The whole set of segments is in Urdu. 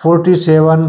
47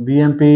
BMP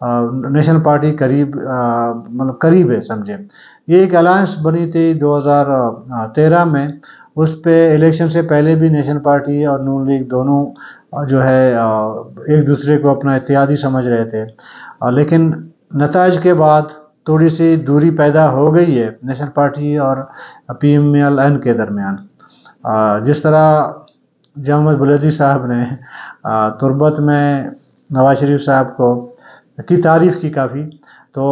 نیشنل پارٹی قریب مطلب قریب ہے سمجھیں. یہ ایک الائنس بنی تھی 2013 میں. اس پہ الیکشن سے پہلے بھی نیشنل پارٹی اور نون لیگ دونوں جو ہے ایک دوسرے کو اپنا اتحادی سمجھ رہے تھے. لیکن نتائج کے بعد تھوڑی سی دوری پیدا ہو گئی ہے نیشنل پارٹی اور PMLN کے درمیان. جس طرح جامع بلدی صاحب نے تربت میں نواز شریف صاحب کی تعریف کی کافی، تو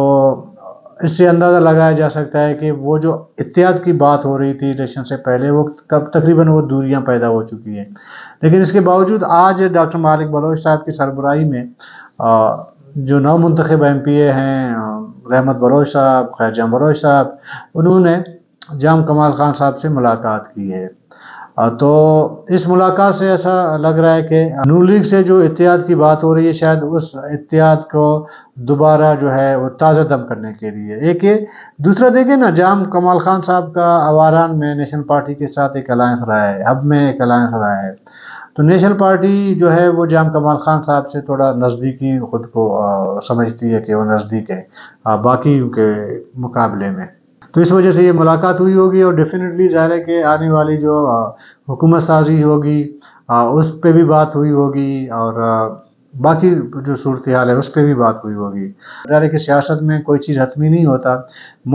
اس سے اندازہ لگایا جا سکتا ہے کہ وہ جو اتحاد کی بات ہو رہی تھی الیکشن سے پہلے، وہ تقریباً وہ دوریاں پیدا ہو چکی ہیں. لیکن اس کے باوجود آج ڈاکٹر مالک بلوچ صاحب کی سربراہی میں جو نو منتخب MPA ہیں، رحمت بلوچ صاحب، خیر جام بلوچ صاحب، انہوں نے جام کمال خان صاحب سے ملاقات کی ہے. تو اس ملاقات سے ایسا لگ رہا ہے کہ نون لیگ سے جو اتحاد کی بات ہو رہی ہے، شاید اس اتحاد کو دوبارہ جو ہے وہ تازہ دم کرنے کے لیے. ایک یہ دوسرا دیکھیں نا، جام کمال خان صاحب کا آواران میں نیشنل پارٹی کے ساتھ ایک الائنس رہا ہے، اب میں ایک الائنس رہا ہے. تو نیشنل پارٹی جو ہے وہ جام کمال خان صاحب سے تھوڑا نزدیکی خود کو سمجھتی ہے کہ وہ نزدیک ہے باقی کے مقابلے میں. تو اس وجہ سے یہ ملاقات ہوئی ہوگی، اور ڈیفینیٹلی ظاہر ہے کہ آنے والی جو حکومت سازی ہوگی اس پہ بھی بات ہوئی ہوگی، اور باقی جو صورتحال ہے اس پہ بھی بات ہوئی ہوگی. ظاہر ہے کہ سیاست میں کوئی چیز حتمی نہیں ہوتا.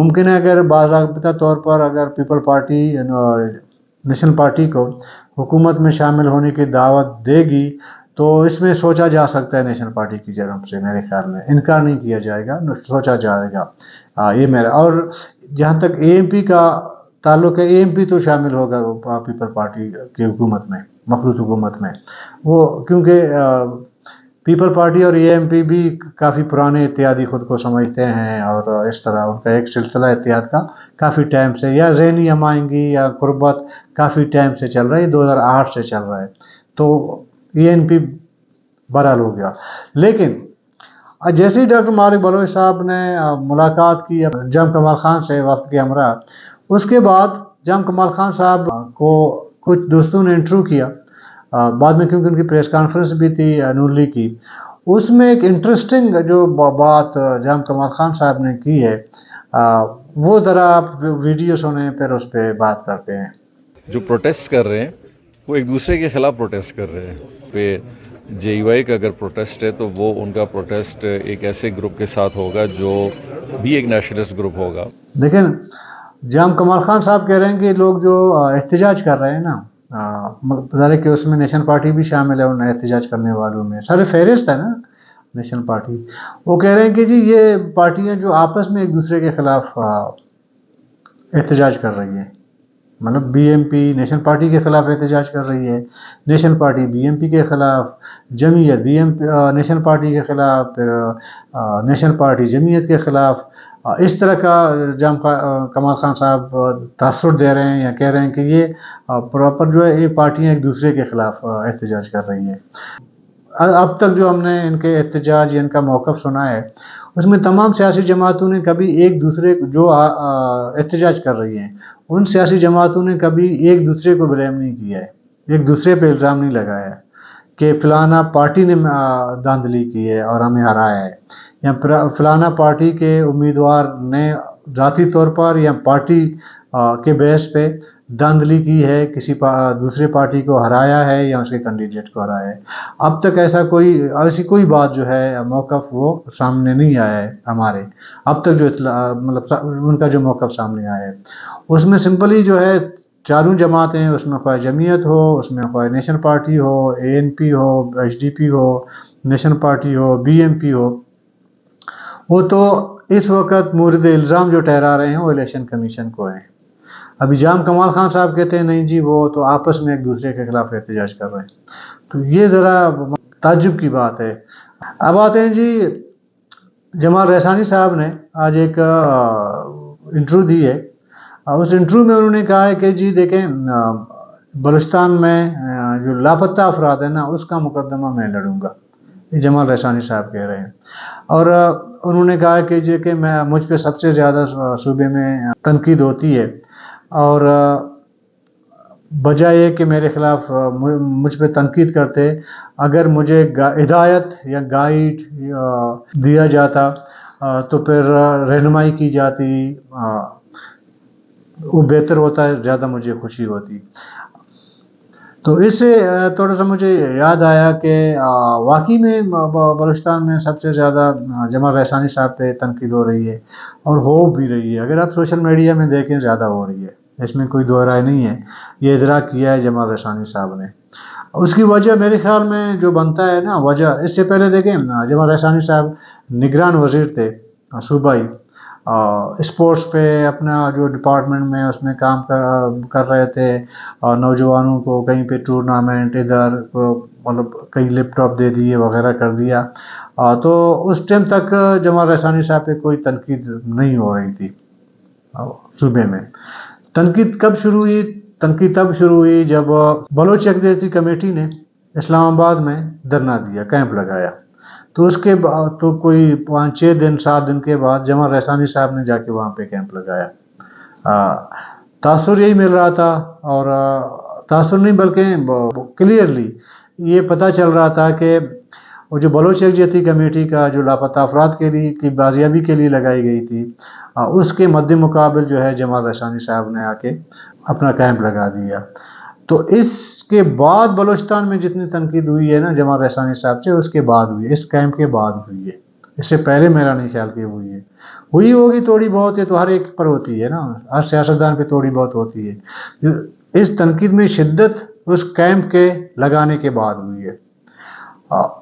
ممکن ہے اگر باضابطہ طور پر اگر پیپل پارٹی نیشنل پارٹی کو حکومت میں شامل ہونے کی دعوت دے گی تو اس میں سوچا جا سکتا ہے نیشنل پارٹی کی جانب سے. میرے خیال میں انکار نہیں کیا جائے گا، سوچا جائے گا. یہ میرا. اور جہاں تک AMP کا تعلق ہے، AMP تو شامل ہوگا پیپل پارٹی کی حکومت میں، مخلوط حکومت میں. وہ کیونکہ پیپل پارٹی اور AMP بھی کافی پرانے اتحادی خود کو سمجھتے ہیں، اور اس طرح ان کا ایک سلسلہ اتحاد کا کافی ٹائم سے، یا ذہنی ہمآہنگی یا قربت کافی ٹائم سے چل رہا ہے، 2008 سے چل رہا ہے. تو ANP بہرحال ہو گیا. لیکن جیسے ہی ڈاکٹر مالک بلوچ صاحب نے ملاقات کی جام کمال خان سے وفد کے ہمراہ، اس کے بعد جام کمال خان صاحب کو کچھ دوستوں نے انٹرویو کیا بعد میں، کیونکہ ان کی پریس کانفرنس بھی تھی نون لیگ کی. اس میں ایک انٹرسٹنگ جو بات جام کمال خان صاحب نے کی ہے، وہ ذرا آپ ویڈیو سنیں پھر اس پہ بات کرتے ہیں. جو پروٹیسٹ کر رہے ہیں وہ ایک دوسرے کے خلاف پروٹیسٹ کر رہے ہیں. پہ JUI کا اگر پروٹیسٹ ہے تو وہ ان کا پروٹیسٹ ایک ایسے گروپ کے ساتھ ہوگا جو بھی ایک نیشنلسٹ گروپ ہوگا. لیکن جام کمال خان صاحب کہہ رہے ہیں کہ لوگ جو احتجاج کر رہے ہیں نا، ظاہر ہے کہ اس میں نیشنل پارٹی بھی شامل ہے ان احتجاج کرنے والوں میں، سارے فہرست ہے نا نیشنل پارٹی. وہ کہہ رہے ہیں کہ جی یہ پارٹیاں جو آپس میں ایک دوسرے کے خلاف احتجاج کر رہی ہیں، مطلب BMP نیشنل پارٹی کے خلاف احتجاج کر رہی ہے، نیشنل پارٹی BMP کے خلاف، جمعیت نیشنل پارٹی کے خلاف، پھر نیشنل پارٹی جمعیت کے خلاف. اس طرح کا جام کمال خان صاحب تاثر دے رہے ہیں یا کہہ رہے ہیں کہ یہ پراپر جو ہے یہ پارٹیاں ایک دوسرے کے خلاف احتجاج کر رہی ہیں. اب تک جو ہم نے ان کے احتجاج یا ان کا موقف سنا ہے، اس میں تمام سیاسی جماعتوں نے کبھی ایک دوسرے جو احتجاج کر رہی ہیں ان سیاسی جماعتوں نے کبھی ایک دوسرے کو بلیم نہیں کیا ہے، ایک دوسرے پہ الزام نہیں لگایا ہے کہ فلانا پارٹی نے دھاندلی کی ہے اور ہمیں ہرایا ہے، یا فلانا پارٹی کے امیدوار نے ذاتی طور پر یا پارٹی کے بیس پہ دھاندلی کی ہے، کسی دوسرے پارٹی کو ہرایا ہے یا اس کے کینڈیڈیٹ کو ہرایا ہے. اب تک ایسی کوئی بات جو ہے موقف وہ سامنے نہیں آیا ہے ہمارے. اب تک جو مطلب ان کا جو موقف سامنے آیا ہے اس میں سمپلی جو ہے چاروں جماعتیں، اس میں خواہ جمعیت ہو، اس میں خواہ نیشنل پارٹی ہو، ANP ہو، HDP ہو، نیشنل پارٹی ہو، BMP ہو، وہ تو اس وقت مورد الزام جو ٹھہرا رہے ہیں وہ الیکشن کمیشن کو ہے. ابھی جام کمال خان صاحب کہتے ہیں نہیں جی وہ تو آپس میں ایک دوسرے کے خلاف احتجاج کر رہے ہیں. تو یہ ذرا تعجب کی بات ہے. اب آتے ہیں جی جمال رحسانی صاحب نے آج ایک انٹرویو دی ہے. اس انٹرویو میں انہوں نے کہا ہے کہ جی دیکھیں بلوچستان میں جو لاپتہ افراد ہیں نا اس کا مقدمہ میں لڑوں گا، یہ جمال رحسانی صاحب کہہ رہے ہیں. اور انہوں نے کہا کہ جی کہ مجھ پہ سب سے زیادہ صوبے میں تنقید ہوتی ہے، اور بجائے یہ کہ میرے خلاف مجھ پہ تنقید کرتے، اگر مجھے ہدایت یا گائیڈ دیا جاتا تو پھر رہنمائی کی جاتی، وہ بہتر ہوتا ہے، زیادہ مجھے خوشی ہوتی۔ تو اس سے تھوڑا سا مجھے یاد آیا کہ واقعی میں بلوچستان میں سب سے زیادہ جمال احسانی صاحب پہ تنقید ہو رہی ہے، اور ہو بھی رہی ہے۔ اگر آپ سوشل میڈیا میں دیکھیں زیادہ ہو رہی ہے، اس میں کوئی دو رائے نہیں ہے، یہ ادراک کیا ہے جمال احسانی صاحب نے۔ اس کی وجہ میرے خیال میں جو بنتا ہے نا، وجہ اس سے پہلے دیکھیں جمال احسانی صاحب نگران وزیر تھے صوبائی، اسپورٹس پہ اپنا جو ڈپارٹمنٹ میں اس میں کام کر رہے تھے، نوجوانوں کو کہیں پہ ٹورنامنٹ ادھر مطلب کئی لیپ ٹاپ دے دیے وغیرہ کر دیا، تو اس ٹائم تک جمال احسانی صاحب پہ کوئی تنقید نہیں ہو رہی تھی صوبے میں۔ تنقید کب شروع ہوئی؟ تنقید تب شروع ہوئی جب بلوچ یکجہتی کمیٹی نے اسلام آباد میں دھرنا دیا، کیمپ لگایا، تو اس کے بعد تو کوئی 5-6 دن 7 دن کے بعد جمال احسانی صاحب نے جا کے وہاں پہ کیمپ لگایا۔ تاثر یہی مل رہا تھا، اور تاثر نہیں بلکہ کلیئرلی یہ پتہ چل رہا تھا کہ وہ جو بلوچ یکجہتی کمیٹی کا جو لاپتہ افراد کے لیے کی بازیابی کے لیے لگائی گئی تھی، اس کے مد مقابل جو ہے جمال احسانی صاحب نے آ کے اپنا کیمپ لگا دیا۔ تو اس کے بعد بلوچستان میں جتنی تنقید ہوئی ہے نا جمال احسانی صاحب سے، اس کے بعد ہوئی ہے، اس کیمپ کے بعد ہوئی ہے، اس سے پہلے میرا نہیں خیال کہ ہوئی ہے۔ ہوئی ہوگی تھوڑی بہت، یہ تو ہر ایک پر ہوتی ہے نا، ہر سیاستدان پہ تھوڑی بہت ہوتی ہے۔ اس تنقید میں شدت اس کیمپ کے لگانے کے بعد ہوئی ہے۔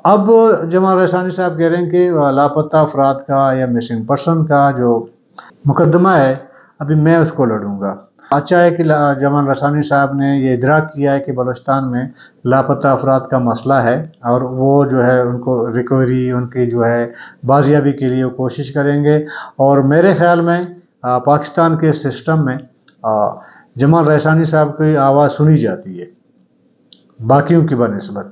اب جمال احسانی صاحب کہہ رہے ہیں کہ لاپتہ افراد کا یا مسنگ پرسن کا جو مقدمہ ہے، ابھی میں اس کو لڑوں گا۔ اچھا ہے کہ جمال احسانی صاحب نے یہ ادراک کیا ہے کہ بلوچستان میں لاپتہ افراد کا مسئلہ ہے، اور وہ جو ہے ان کو ریکوری، ان کی جو ہے بازیابی کے لیے وہ کوشش کریں گے۔ اور میرے خیال میں پاکستان کے سسٹم میں جمال احسانی صاحب کی آواز سنی جاتی ہے باقیوں کی بنسبت،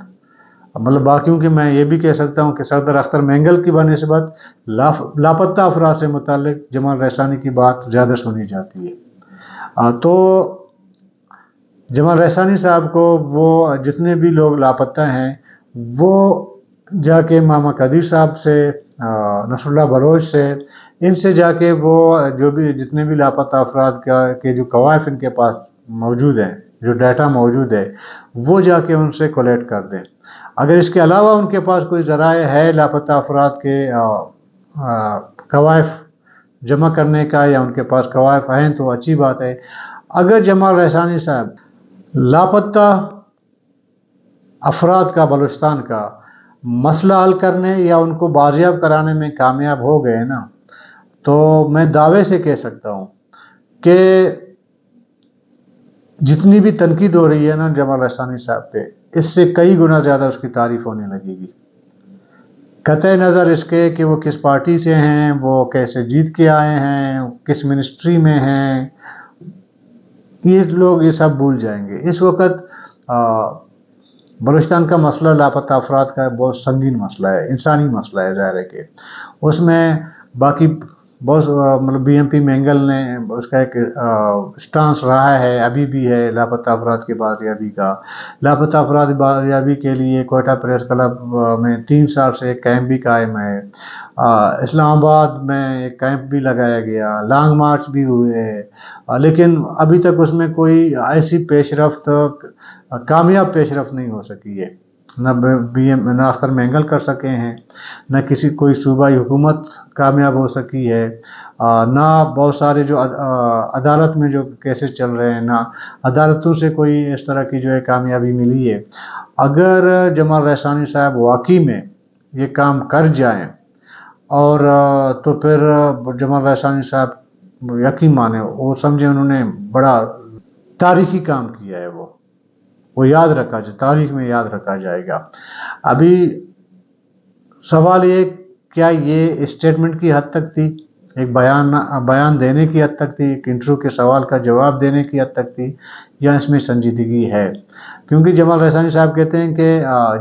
مطلب باقیوں کی میں یہ بھی کہہ سکتا ہوں کہ صدر اختر مینگل کی بنسبت لاپتہ افراد سے متعلق جمال احسانی کی بات زیادہ سنی جاتی ہے۔ تو جمال احسانی صاحب کو وہ جتنے بھی لوگ لاپتہ ہیں، وہ جا کے ماما قدیر صاحب سے، نصر اللہ بلوچ سے، ان سے جا کے وہ جو بھی جتنے بھی لاپتہ افراد کے جو قوائف ان کے پاس موجود ہیں، جو ڈیٹا موجود ہے، وہ جا کے ان سے کولیکٹ کر دیں۔ اگر اس کے علاوہ ان کے پاس کوئی ذرائع ہے لاپتہ افراد کے قوائف جمع کرنے کا، یا ان کے پاس قوائف ہیں تو اچھی بات ہے۔ اگر جمال احسانی صاحب لاپتہ افراد کا بلوچستان کا مسئلہ حل کرنے یا ان کو بازیاب کرانے میں کامیاب ہو گئے نا، تو میں دعوے سے کہہ سکتا ہوں کہ جتنی بھی تنقید ہو رہی ہے نا جمال احسانی صاحب پہ، اس سے کئی گنا زیادہ اس کی تعریف ہونے لگے گی، قطع نظر اس کے کہ وہ کس پارٹی سے ہیں، وہ کیسے جیت کے آئے ہیں، کس منسٹری میں ہیں، یہ لوگ یہ سب بھول جائیں گے۔ اس وقت بلوچستان کا مسئلہ لاپتہ افراد کا بہت سنگین مسئلہ ہے، انسانی مسئلہ ہے، ظاہر ہے کہ اس میں باقی بہت مطلب بی ایم پی مینگل نے اس کا ایک سٹانس رہا ہے، ابھی بھی ہے، لاپتہ افراد کی بازیابی کا۔ لاپتہ افراد بازیابی کے لیے کوئٹہ پریس کلب میں 3 سال سے ایک کیمپ بھی قائم ہے، اسلام آباد میں ایک کیمپ بھی لگایا گیا، لانگ مارچ بھی ہوئے، لیکن ابھی تک اس میں کوئی ایسی پیش رفت، کامیاب پیش رفت نہیں ہو سکی ہے۔ نہ اختر مینگل کر سکے ہیں، نہ کوئی صوبائی حکومت کامیاب ہو سکی ہے، نہ بہت سارے جو عدالت میں جو کیسز چل رہے ہیں، نہ عدالتوں سے کوئی اس طرح کی جو ہے کامیابی ملی ہے۔ اگر جمال احسانی صاحب واقعی میں یہ کام کر جائیں، اور تو پھر جمال احسانی صاحب یقین مانے، وہ سمجھے انہوں نے بڑا تاریخی کام کیا ہے، وہ یاد رکھا جائے، تاریخ میں یاد رکھا جائے گا۔ ابھی سوال یہ کیا یہ اسٹیٹمنٹ کی حد تک تھی، ایک بیان دینے کی حد تک تھی، ایک انٹرویو کے سوال کا جواب دینے کی حد تک تھی، یا اس میں سنجیدگی ہے؟ کیونکہ جمال احسانی صاحب کہتے ہیں کہ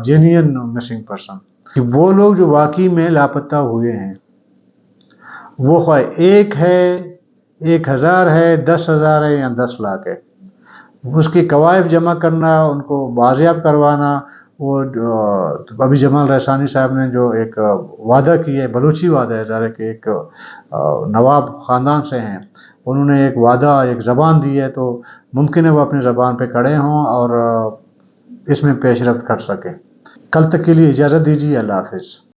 جینین مسنگ پرسن، کہ وہ لوگ جو واقعی میں لاپتہ ہوئے ہیں، وہ خواہ 1 ہے، 1000 ہے، 10,000 ہے، یا 10 لاکھ ہے، اس کی قوائف جمع کرنا، ان کو بازیاب کروانا، وہ ابھی جمال رحسانی صاحب نے جو ایک وعدہ کیا ہے، بلوچی وعدہ ہے ظاہر کہ ایک نواب خاندان سے ہیں، انہوں نے ایک وعدہ، ایک زبان دی ہے، تو ممکن ہے وہ اپنی زبان پہ کھڑے ہوں اور اس میں پیش رفت کر سکیں۔ کل تک کے لیے اجازت دیجیے، اللہ حافظ۔